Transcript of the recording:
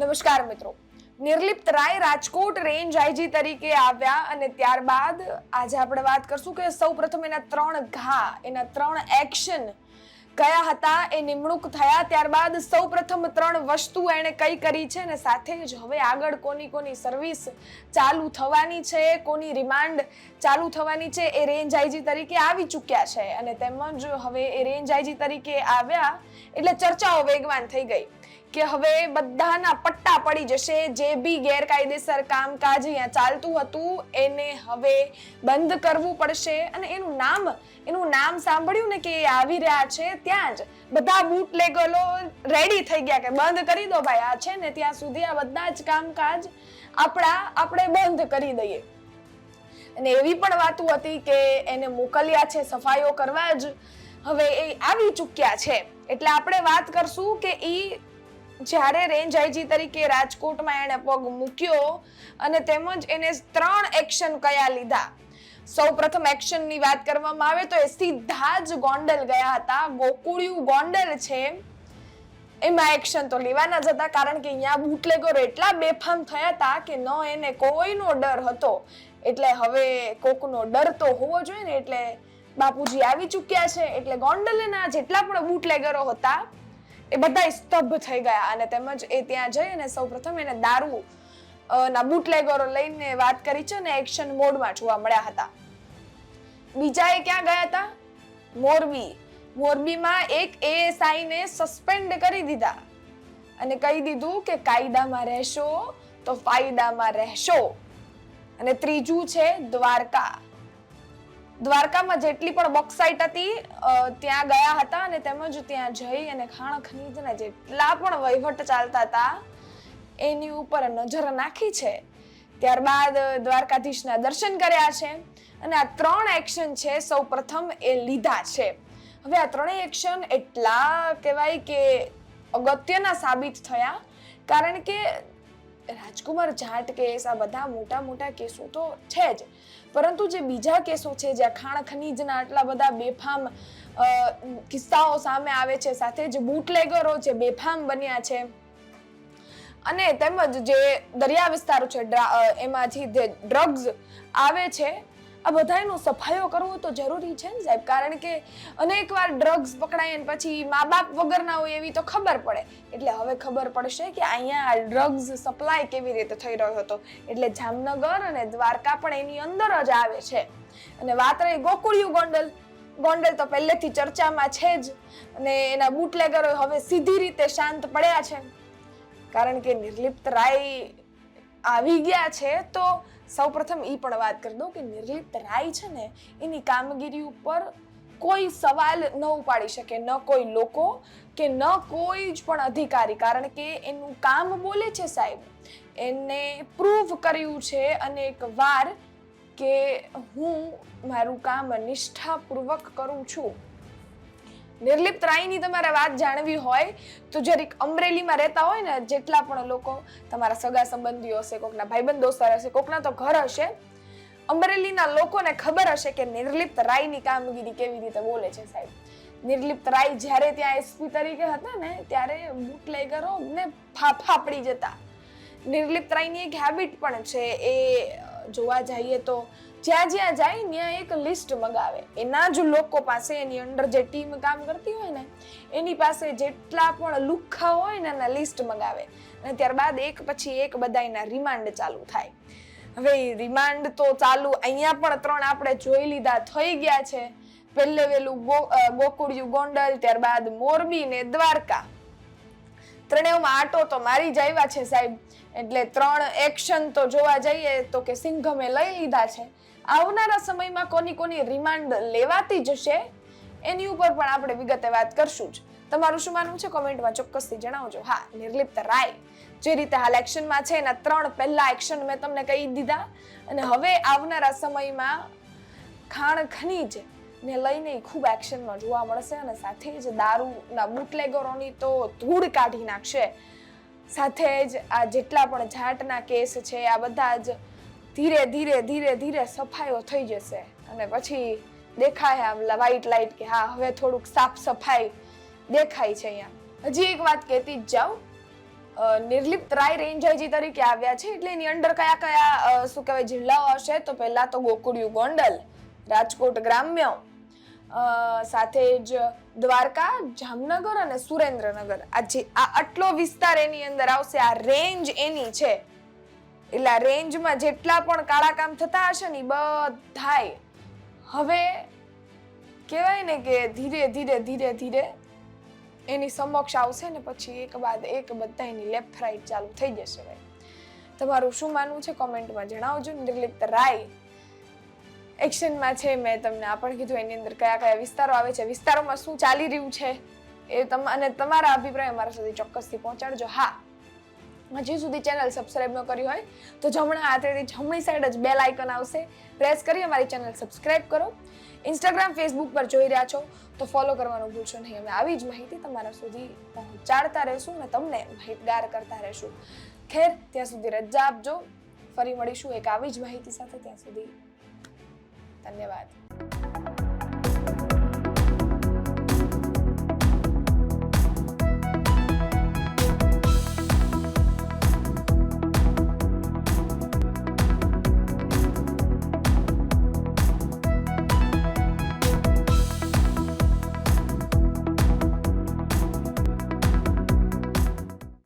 નમસ્કાર મિત્રો, નિર્લિપ્ત રાય Rajkot range IG તરીકે આવ્યા અને ત્યારબાદ આજે આપણે વાત કરશું કે સૌપ્રથમ એના 3 ઘા, એના 3 એક્શન કયા હતા, એ નિમણૂક થયા ત્યારબાદ સૌપ્રથમ 3 વસ્તુ એણે કઈ કરી છે અને સાથે જ હવે આગળ કોની સર્વિસ ચાલુ થવાની છે, કોની રિમાન્ડ ચાલુ થવાની છે, એ રેન્જ આઈજી તરીકે આવી ચૂક્યા છે. અને તેમજ હવે એ રેન્જ આઈજી તરીકે આવ્યા એટલે ચર્ચાઓ વેગવાન થઈ ગઈ કે હવે બધાના પટ્ટા પડી જશે. જે બી ગેરકાયદેસર કામકાજ અહીંયા ચાલતું હતું એને હવે બંધ કરવું પડશે. અને એનું નામ સાંભળ્યું ને કે આવી રહ્યા છે ત્યાં જ બધા બુટલેગરો રેડી થઈ ગયા કે બંધ કરી દો ભાઈ, આ છે ને ત્યાં સુધી આ બધા જ કામકાજ આપણે બંધ કરી દઈએ. અને એવી પણ વાતો હતી કે એને મોકલ્યા છે સફાઈઓ કરવા જ હવે એ આવી ચૂક્યા છે. એટલે આપણે વાત કરશું કે જ્યારે રેન્જ આઈજી તરીકે રાજકોટમાં એને પગ મૂક્યો અને તેમજ એને 3 એક્શન કયા લીધા. સૌપ્રથમ એક્શનની વાત કરવામાં આવે તો એ સીધા જ ગોંડલ ગયા હતા. ગોકુળિયું ગોંડલ છે એમાં એક્શન તો લેવાના જ હતા, કારણ કે અહીંયા બુટલેગરો એટલા બેફામ થયા હતા કે ન એને કોઈનો ડર હતો. એટલે હવે કોકનો ડર તો હોવો જોઈએ ને, એટલે બાપુજી આવી ચૂક્યા છે. એટલે ગોંડલના જેટલા પણ બુટલેગરો હતા એ બધા સ્તબ્ધ થઈ ગયા. અને તેમજ એ ત્યાં જઈ અને સૌપ્રથમ એને દારૂ ના બુટલેગરો લઈને વાત કરી છે અને એક્શન મોડમાં જોવા મળ્યા હતા. બીજા એ ક્યાં ગયા હતા? મોરબીમાં એક એએસઆઈ ને સસ્પેન્ડ કરી દીધા અને કહી દીધું કે કાયદામાં રહેશો તો ફાયદામાં રહેશો. અને ત્રીજું છે દ્વારકામાં જેટલી પણ બોક્સાઇટ હતી ત્યાં ગયા હતા અને તેમજ ત્યાં જઈ અને ખાણ ખનીજના જેટલા પણ વહીવટ ચાલતા હતા એની ઉપર નજર નાખી છે. ત્યારબાદ દ્વારકાધીશના દર્શન કર્યા છે અને આ 3 એક્શન છે સૌ પ્રથમ એ લીધા છે. હવે આ 3 એક્શન એટલા કહેવાય કે અગત્યના સાબિત થયા, કારણ કે રાજકુમાર જાટ કેસ, આ બધા મોટા કેસો તો છે જ, પરંતુ જે બીજા કેસો છે જ્યાં ખાણ ખનીજના આટલા બધા બેફામ કિસ્સાઓ સામે આવે છે, સાથે જ બુટલેગરો જે બેફામ બન્યા છે અને તેમજ જે દરિયા વિસ્તારો છે એમાંથી જે ડ્રગ્સ આવે છે, આ બધાનો સફાયો કરવો તો જરૂરી છે ને સાહેબ. કારણ કે અનેકવાર ડ્રગ્સ પકડાય પછી મા બાપ વગરના હોય એવી તો ખબર પડે. એટલે હવે ખબર પડશે કે અહીંયા ડ્રગ્સ સપ્લાય કેવી રીતે થઈ રહ્યો હતો. એટલે જામનગર અને દ્વારકા પણ એની અંદર જ આવે છે. અને વાત રહી ગોકુળિયું ગોંડલ તો પહેલેથી ચર્ચામાં છે જ. અને એના બુટલેગરો હવે સીધી રીતે શાંત પડ્યા છે, કારણ કે નિર્લિપ્ત રાય આવી ગયા છે. તો સૌપ્રથમ ઈ પણ વાત કરી દઉં કે નિર્લિપ્ત રાય છે ને એની કામગીરી ઉપર કોઈ સવાલ ન ઉપાડી શકે, ન કોઈ લોકો કે ન કોઈ જ પણ અધિકારી, કારણ કે એનું કામ બોલે છે સાહેબ. એને પ્રૂવ કર્યું છે અનેક વાર કે હું મારું કામ નિષ્ઠાપૂર્વક કરું છું. નિર્લિપ્ત રાયની તમારે વાત જાણવી હોય તો જરીક અમરેલીમાં રહેતા હોય ને જેટલા પણ લોકો, તમારા સગા સંબંધીઓ હશે, કોકના ભાઈબંધ દોસ્તાર હશે, કોકના તો ઘર હશે, અમરેલીના લોકોને ખબર હશે કે નિર્લિપ્ત રાયની કામગીરી કેવી રીતે બોલે છે સાહેબ. નિર્લિપ્ત રાય જ્યારે ત્યાં એસપી તરીકે હતા ને ત્યારે બુટલેગરો ને ફાફા પડી જતા. નિર્લિપ્ત રાયની એક હેબિટ પણ છે, એ જોવા જઈએ તો જ્યાં જાય ત્યાં એક લિસ્ટ મંગાવે. એના જ લોકો પાસે, એની અંદર જે ટીમ કામ કરતી હોય ને એની પાસે જેટલા પણ લુખ્ખા હોય ને એના લિસ્ટ મંગાવે અને ત્યારબાદ એક પછી એક બધાના રિમાન્ડ ચાલુ થાય. હવે રિમાન્ડ તો ચાલુ અહીંયા પણ 3 આપણે જોઈ લીધા થઈ ગયા છે. પહેલે વેલું ગોકુળિયું ગોંડલ, ત્યારબાદ મોરબી ને દ્વારકા. ત્રણેયમાં આટો તો મારી જ આવ્યા છે સાહેબ. એટલે 3 એક્શન તો જોવા જઈએ તો કે સિંઘમે લઈ લીધા છે. આવનારા સમયમાં કોની રિમાન્ડ લેવાતી જશે એની ઉપર પણ આપણે વિગતે વાત કરશું જ. તમારું શું માનવું છે કોમેન્ટમાં ચોક્કસથી જણાવજો. હા, નિર્લિપ્ત રાય જે રીતે હાલ એક્શનમાં છે એના 3 પહેલા એક્શન મેં તમને કહી દીધા અને હવે આવનારા સમયમાં ખાણ ખનીજ ને લઈને ખૂબ એક્શનમાં જોવા મળશે અને સાથે જ દારૂના બુટલેગરોની તો ધૂળ કાઢી નાખશે. સાથે જ આ જેટલા પણ જાટના કેસ છે આ બધા જ ધીરે સફાઈઓ થઈ જશે અને પછી દેખાય આમ વ્હાઈટ લાઈટ કે હા હવે થોડુંક સાફ સફાઈ દેખાય છે. અહીંયા હજી એક વાત કહેતી જ જાઉં, નિર્લિપ્ત રાય રેન્જ આઈજી તરીકે આવ્યા છે. એટલે એની અંડર કયા કયા શું કહેવાય જિલ્લાઓ હશે, તો પહેલા તો ગોકુળિયું ગોંડલ, રાજકોટ ગ્રામ્ય, સાથે જ દ્વારકા, જામનગર અને સુરેન્દ્રનગર. આ આટલો વિસ્તાર એની અંદર આવશે. આ રેન્જ એની છે. એટલે આ રેન્જમાં જેટલા પણ કાળા કામ થતા હશે ને બધાય હવે કહેવાય ને કે ધીરે ધીરે ધીરે ધીરે એની સમક્ષ આવશે ને પછી એક બાદ એક બધા એની લેફ્ટ રાઈટ ચાલુ થઈ જશે. ભાઈ તમારું શું માનવું છે કોમેન્ટમાં જણાવજો. નિર્લિપ્ત રાય એક્શનમાં છે, મેં તમને આ પણ કીધું એની અંદર કયા કયા વિસ્તારો આવે છે, વિસ્તારોમાં શું ચાલી રહ્યું છે એ અને તમારા અભિપ્રાય અમારા સુધી ચોક્કસથી પહોંચાડજો. હા, હજી સુધી ચેનલ સબસ્ક્રાઇબ ન કરી હોય તો જમણા હાથેથી જમણી સાઈડ જ બેલ આઇકન આવશે, પ્રેસ કરી અમારી ચેનલ સબસ્ક્રાઇબ કરો. ઇન્સ્ટાગ્રામ ફેસબુક પર જોઈ રહ્યા છો તો ફોલો કરવાનું ભૂલશો નહીં. અમે આવી જ માહિતી તમારા સુધી પહોંચાડતા રહેશું અને તમને માહિતગાર કરતા રહેશું. ખેર, ત્યાં સુધી રજા આપજો. ફરી મળીશું એક આવી જ માહિતી સાથે. ત્યાં સુધી ધન્યવાદ.